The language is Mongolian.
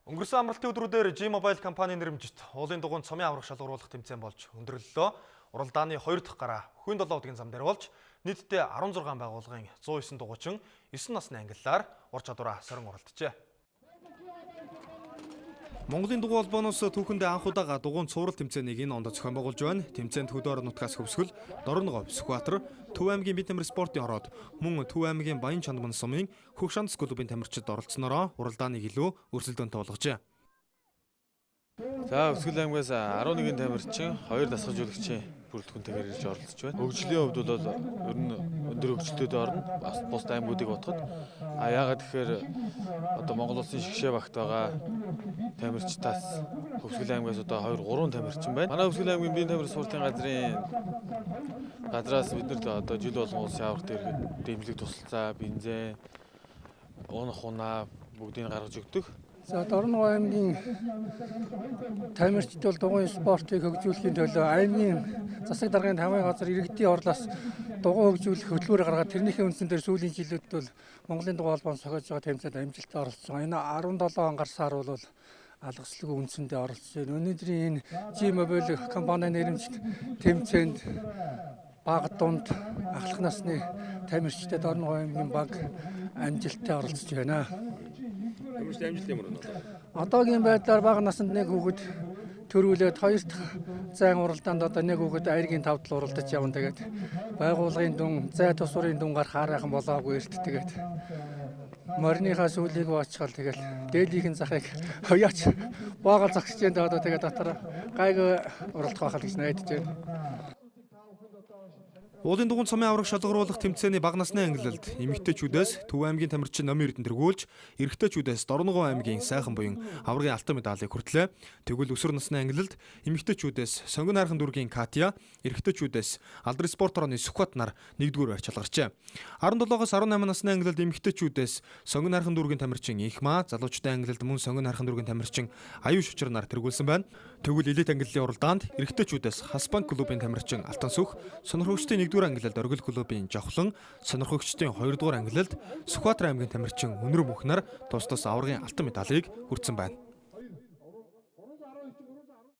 Өнгөрсөн амралтын өдрүүдээр G-Mobile компани нэрмжит уулын дугуйн цомын аврах шалгаруулах тэмцээн болж өндөрлөлөө. Уралдааны 2 дахь гараа Өхөн 7 удгийн зам дээр болж нийтдээ 16 байгууллагын 109 дугуйчин 9 насны ангиллаар ур чадвараа сорин уралджээ. Монголын дугуй холбооноос түүхэндээ анх удаага дугуйн цуврал тэмцээнийг энэ онд зохион байгуулж байна. Тэмцээнд Хөдөө орон нутгаас хөвсгөл, Дорногов, Сүхбаатар, Төв аймгийн бие тамир спортын ороод мөн Төв аймгийн Баян Чандман сумын Хөх шанц клубын тамирчид оролцсоноор уралдааныг илүү өрсөлдөөнтэй болгожээ. За Өсгөл аймгаас 11 тамирчин, 2 дасгалжуулагчийн бүрэлдэхүүнтэйгээр ирж оролцож байна. Хөгжлийн хувьд бол ер нь өндөр хөгжилтөд орно. Бас бус аймагуудыг бодоход яагаад тэгэхээр одоо Монгол улсын шгшээ багт байгаа тамирчдаас Өсгөл аймгаас одоо 2-3 тамирчин байна. Манай Өсгөл аймгийн биеийн тамир спортын газраас бид одоо жил болгон улсын аврагт ирэхэд дэмжлэг тусалцаа, бензин, унах унаа бүгдийг гаргаж өгдөг. За Дорногов аймгийн тамирчид бол дугуйн спортыг хөгжүүлэхийн төлөө аймгийн засаг даргын тамгын газар иргэдийн орлоос дугуй хөгжүүлэх хөтөлбөр гаргаад тэрнийхээ үндсэн дээр сүүлийн жилүүд бол Монголын дугуй холбоон сохиож байгаа тэмцээнд амжилттай оролцож байгаа. Энэ 17 ангар сар бол алгаслагүй үндсэндээ оролцож байна. Өнөөдрийн энэ G-Mobile компани нэрмжит тэмцээнд бага дунд ахлах насны тамирчдад Дорногов аймгийн баг амжилттай оролцож байна. Амжилт ямар вэ? Одоогийн байдлаар бага наснд нэг хүүхэд төрүүлээд 2 дахь зайн уралдаанд одоо нэг хүүхэд аяргийн 5 тал уралдаж явна. Тэгээд байгууллагын дүн, зай тус урын дүн гарахаарайхан болоогүй эрт. Тэгээд мориныхаа сүүлийг уучгаал тэгэл дээлийнхэн захыг хоёяач баагаал загсчээнд одоо тэгээд дотор гайгүй уралдах байхад гэж найдаж байна. Уулын дугуйн цомын аврах шалгаруулах тэмцээний бага насны ангиллалд эмэгтэйчүүдээс Төв аймгийн тамирчин Номын Эрдэнэ тэргүүлж, эрэгтэйчүүдээс Дорногов аймгийн Сайхан буян аврагын алтан медалийг хүртлээ. Тэгвэл өсвөр насны ангиллалд эмэгтэйчүүдээс Сонгон хайрхан дүүргийн Катя, эрэгтэйчүүдээс Алдрын спорт орооны Сүхбат нар 1-р байр чалгарчээ. 17-оос 18 насны ангиллалд эмэгтэйчүүдээс Сонгон хайрхан дүүргийн тамирчин Инхма, залуучуудын ангиллалд мөн Сонгон хайрхан дүүргийн тамирчин Аюу Шучир нар тэргүүлсэн байна. Тэгвэл элит ангиллалын уралдаанд эрэгтэйчүүдээс Хаспанк клубын тамирчин Алтан Сүх, сонирхогчдын 1-р ангиллалд Оргил клубын Жавхлан, сонирхогчдын 2-р ангиллалд Сүхбаатар аймгийн тамирчин Өнөр Мөнх нар тус тус аврагын алтан медалийг хүртсэн байна.